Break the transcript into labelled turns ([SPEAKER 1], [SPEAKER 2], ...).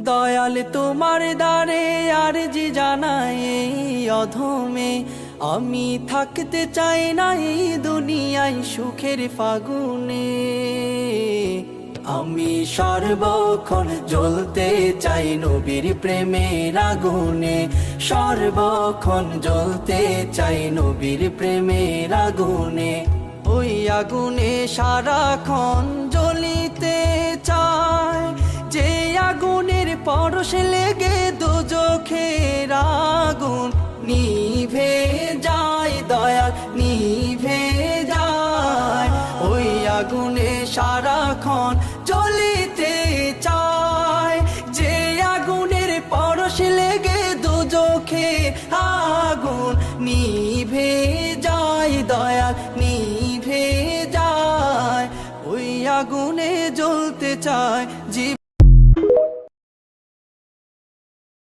[SPEAKER 1] দয়াল তোমার দ্বারে আরজি জানাই এই অধমে, আমি থাকতে চাই না এই দুনিয়ায় সুখের ফাগুনে। আমি সর্বক্ষণ জ্বলতে চাই নবীর প্রেমের আগুনে, সর্বক্ষণ জ্বলতে চাই নবীর প্রেমের আগুনে। ওই আগুনে সারাক্ষণ জ্বলিতে চায়, যে আগুনের পরশ লেগে দোজখের আগুন নিভে যায়, দয়াল নিভে যায়। ওই আগুনে সারাক্ষণ জ্বলিতে চায়, যে আগুনের পরশ লেগে দোজখের আগুন নিভে যায়, দয়াল নিভে যায়। ওই আগুনে জ্বলতে চায়